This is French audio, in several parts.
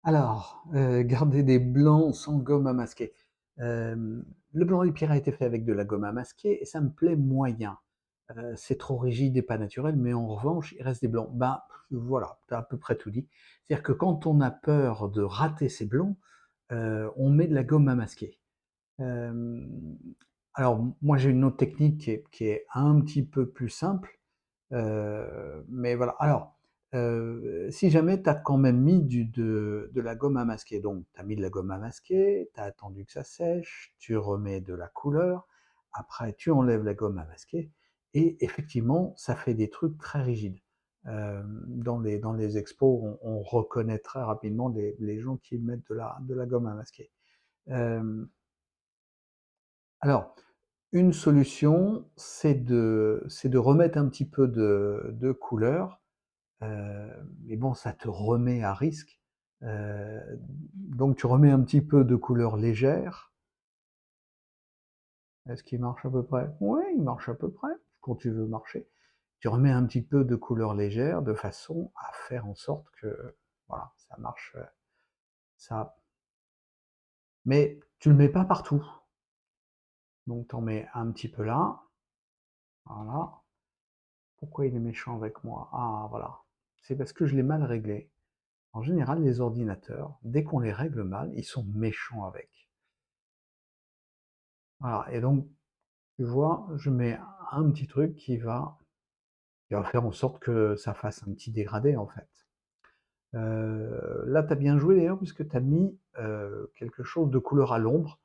Alors, garder des blancs sans gomme à masquer. Le blanc des pierres a été fait avec de la gomme à masquer et ça me plaît moyen. C'est trop rigide et pas naturel, mais en revanche, il reste des blancs. Bah, voilà, tu as à peu près tout dit. C'est-à-dire que quand on a peur de rater ses blancs, on met de la gomme à masquer. Hem, alors moi j'ai une autre technique qui est un petit peu plus simple, mais voilà. Alors, si jamais tu as quand même mis de la gomme à masquer, donc tu as mis de la gomme à masquer, tu as attendu que ça sèche, tu remets de la couleur, après tu enlèves la gomme à masquer et effectivement, ça fait des trucs très rigides. Dans les expos, on reconnaît très rapidement les gens qui mettent de la gomme à masquer. Hem, alors, une solution, c'est de remettre un petit peu de couleur. Mais bon, ça te remet à risque. Heu, donc tu remets un petit peu de couleur légère. Est-ce qu'il marche à peu près? Oui, il marche à peu près, quand tu veux marcher. Tu remets un petit peu de couleur légère de façon à faire en sorte que, voilà, ça marche, ça mais tu le mets pas partout. Donc tu en mets un petit peu là, voilà. Pourquoi il est méchant avec moi? Ah voilà, c'est parce que je l'ai mal réglé. En général, les ordinateurs, dès qu'on les règle mal, ils sont méchants avec. Voilà, et donc, tu vois, je mets un petit truc qui va faire en sorte que ça fasse un petit dégradé, en fait. Là, tu as bien joué d'ailleurs, puisque tu as mis quelque chose de couleur à l'ombre.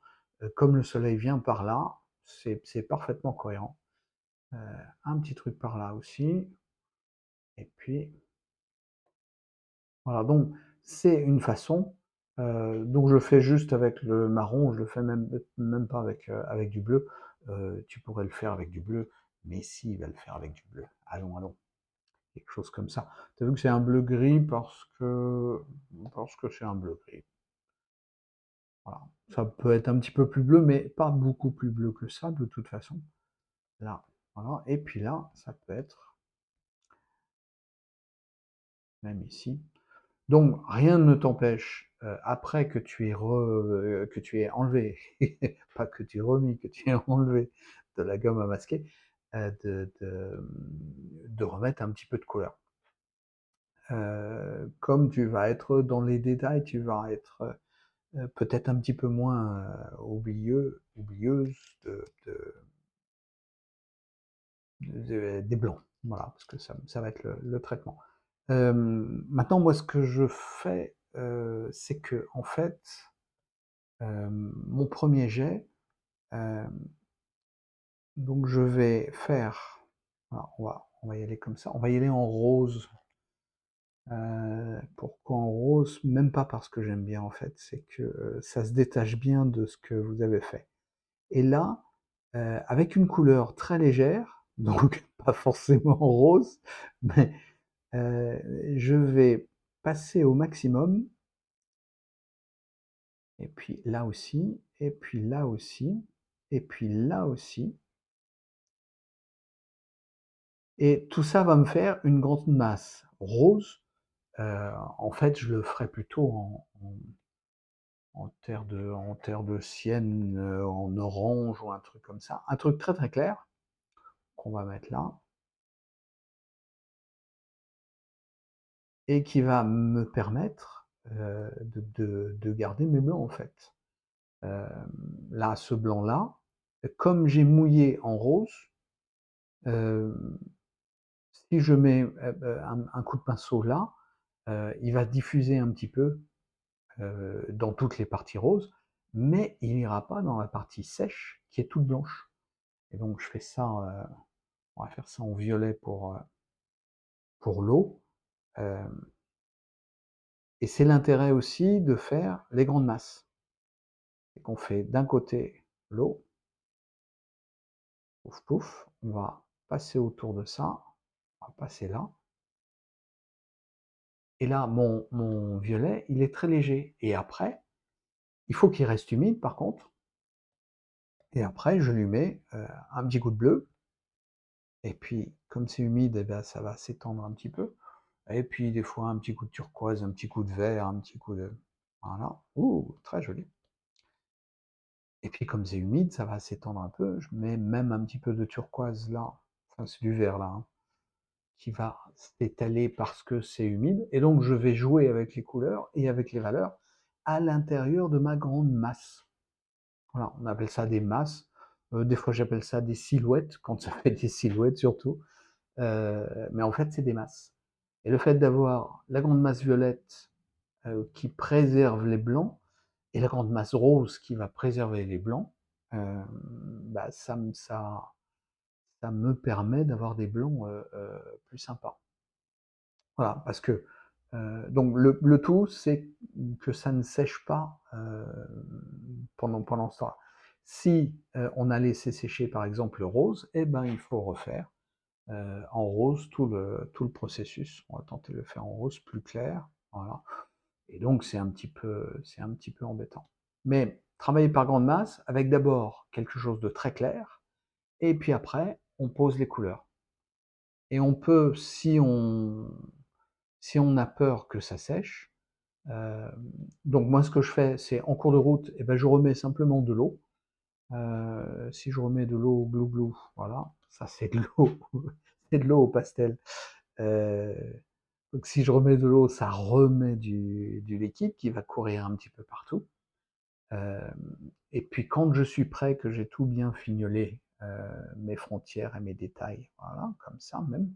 Comme le soleil vient par là, c'est parfaitement cohérent. Heu, un petit truc par là aussi, et puis voilà, donc c'est une façon. Donc je fais juste avec le marron, je le fais même pas avec du bleu. Tu pourrais le faire avec du bleu, mais si, il va le faire avec du bleu. Allons, allons, quelque chose comme ça. Tu as vu que c'est un bleu gris parce que c'est un bleu gris. Voilà. Ça peut être un petit peu plus bleu, mais pas beaucoup plus bleu que ça, de toute façon. Là, voilà, et puis là, ça peut être même ici. Donc rien ne t'empêche, après que tu aies enlevé, pas que tu aies remis, que tu aies enlevé de la gomme à masquer, de remettre un petit peu de couleur. Comme tu vas être dans les détails, tu vas être, peut-être un petit peu moins, oublieuse des blancs. Voilà, parce que ça va être le traitement. Maintenant moi ce que je fais, c'est que en fait, mon premier jet, hem, donc je vais faire, alors on va y aller comme ça, on va y aller en rose. Pourquoi en rose? Même pas parce que j'aime bien en fait, c'est que, ça se détache bien de ce que vous avez fait. Et là, avec une couleur très légère, donc pas forcément rose, mais, je vais passer au maximum, et puis là aussi, et puis là aussi, et puis là aussi. Et tout ça va me faire une grande masse rose. En fait, je le ferai plutôt en terre de sienne, en orange ou un truc comme ça. Un truc très, très clair qu'on va mettre là et qui va me permettre, de garder mes blancs, en fait. Là, ce blanc-là, comme j'ai mouillé en rose, hem, si je mets, un coup de pinceau là, il va diffuser un petit peu dans toutes les parties roses, mais il n'ira pas dans la partie sèche qui est toute blanche. Et donc je fais ça, on va faire ça en violet pour l'eau. Hem Et c'est l'intérêt aussi de faire les grandes masses. C'est qu'on fait d'un côté l'eau, pouf pouf, on va passer autour de ça, on va passer là, et là mon violet, il est très léger, et après, il faut qu'il reste humide par contre, et après je lui mets, un petit coup de bleu. Et puis, comme c'est humide, et ben, ça va s'étendre un petit peu. Et puis, des fois, un petit coup de turquoise, un petit coup de vert, un petit coup de... Voilà. Ouh, très joli. Et puis comme c'est humide, ça va s'étendre un peu. Je mets même un petit peu de turquoise là, enfin c'est du vert là, hein, qui va s'étaler parce que c'est humide. Et donc je vais jouer avec les couleurs et avec les valeurs à l'intérieur de ma grande masse. Voilà, on appelle ça des masses. Des fois j'appelle ça des silhouettes, quand ça fait des silhouettes surtout. Mais en fait c'est des masses. Et le fait d'avoir la grande masse violette qui préserve les blancs, et la grande masse rose qui va préserver les blancs, bah, ça me permet d'avoir des blancs plus sympas. Voilà, parce que donc le tout, c'est que ça ne sèche pas pendant ce temps-là. Si on a laissé sécher par exemple le rose, eh ben il faut refaire en rose tout le processus. On va tenter de le faire en rose plus clair. Voilà. Et donc c'est un petit peu embêtant. Mais travailler par grande masse avec d'abord quelque chose de très clair, et puis après on pose les couleurs. Et on peut, si on a peur que ça sèche, donc moi ce que je fais, c'est en cours de route, et ben je remets simplement de l'eau. Si je remets de l'eau glou glou, voilà, ça c'est de l'eau, c'est de l'eau au pastel. Euh, donc si je remets de l'eau, ça remet du liquide qui va courir un petit peu partout. Euh, et puis quand je suis prêt, que j'ai tout bien fignolé, mes frontières et mes détails, voilà, comme ça même,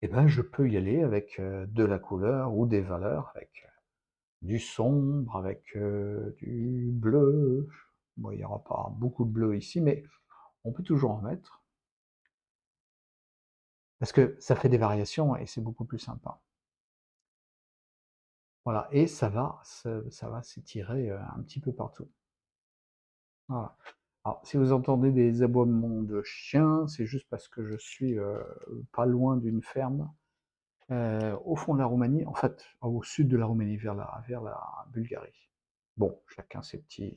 et ben je peux y aller avec de la couleur ou des valeurs, avec du sombre, avec du bleu. Bon, il n'y aura pas beaucoup de bleu ici, mais on peut toujours en mettre, parce que ça fait des variations et c'est beaucoup plus sympa. Voilà, et ça va s'étirer un petit peu partout. Voilà. Alors, si vous entendez des aboiements de chiens, c'est juste parce que je suis pas loin d'une ferme, au fond de la Roumanie, en fait, au sud de la Roumanie, vers la Bulgarie. Bon, chacun ses petits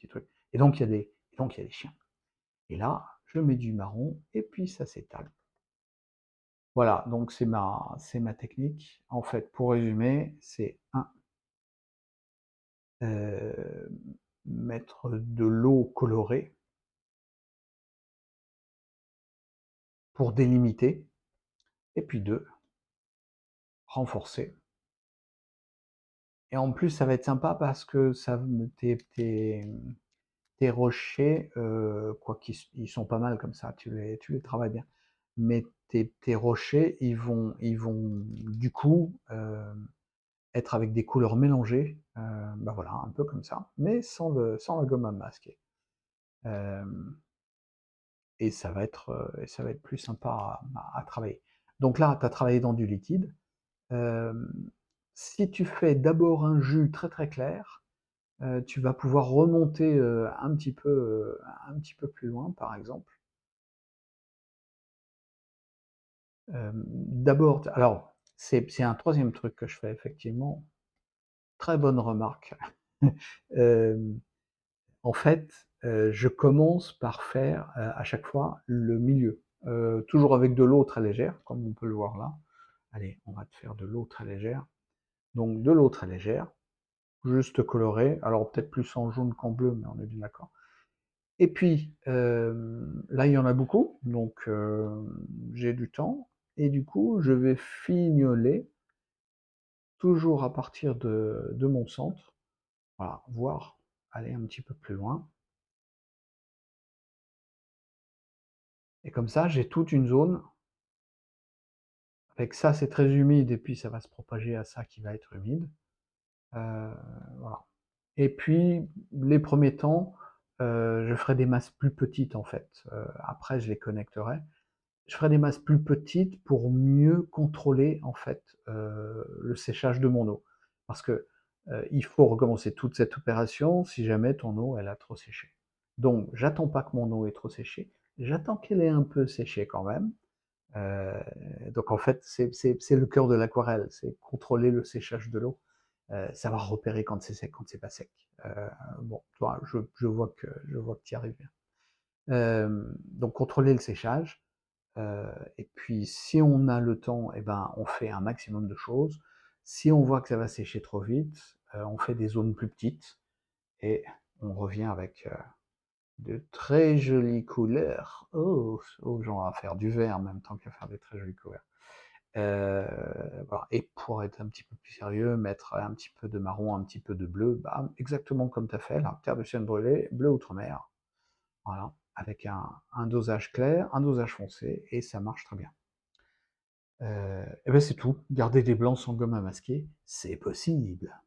trucs. Donc il y a des chiens. Et là, je mets du marron et puis ça s'étale. Voilà, donc c'est ma technique. En fait, pour résumer, c'est un, euh, mettre de l'eau colorée pour délimiter, et puis deux, renforcer. Et en plus, ça va être sympa parce que tes rochers, quoi qu'ils ils sont pas mal comme ça, tu les travailles bien. Mais tes rochers, ils vont du coup être avec des couleurs mélangées, bah voilà, un peu comme ça, mais sans la gomme à masquer. Euh, et ça va être plus sympa à travailler. Donc là, tu as travaillé dans du liquide. Euh, Si tu fais d'abord un jus très très clair, tu vas pouvoir remonter un petit peu plus loin, par exemple. D'abord, alors, c'est un troisième truc que je fais effectivement. Très bonne remarque. Euh, En fait, je commence par faire à chaque fois le milieu. Toujours avec de l'eau très légère, comme on peut le voir là. Allez, on va te faire de l'eau très légère. Donc de l'eau très légère, juste colorée. Alors peut-être plus en jaune qu'en bleu, mais on est bien d'accord. Et puis, là, il y en a beaucoup, donc j'ai du temps. Et du coup, je vais fignoler toujours à partir de mon centre. Voilà, voire aller un petit peu plus loin. Et comme ça, j'ai toute une zone. Avec ça, c'est très humide, et puis ça va se propager à ça qui va être humide. Euh, voilà. Et puis, les premiers temps, je ferai des masses plus petites en fait. Après, je les connecterai. Je ferai des masses plus petites pour mieux contrôler en fait le séchage de mon eau. Parce que il faut recommencer toute cette opération si jamais ton eau elle a trop séché. Donc j'attends pas que mon eau ait trop séché, j'attends qu'elle ait un peu séché quand même. Euh, donc en fait c'est le cœur de l'aquarelle, c'est contrôler le séchage de l'eau, savoir repérer quand c'est sec, quand c'est pas sec. Bon, toi, je vois que tu y arrives bien. Donc contrôler le séchage. Et puis, si on a le temps, eh ben, on fait un maximum de choses. Si on voit que ça va sécher trop vite, on fait des zones plus petites et on revient avec, de très jolies couleurs. Oh! Oh, genre à faire du vert en même temps qu'à faire des très jolies couleurs. Voilà, et pour être un petit peu plus sérieux, mettre un petit peu de marron, un petit peu de bleu, bah, exactement comme tu as fait là, terre de sienne brûlée, bleu outre-mer, voilà, avec un dosage clair, un dosage foncé, et ça marche très bien. Et ben c'est tout. Garder des blancs sans gomme à masquer, c'est possible.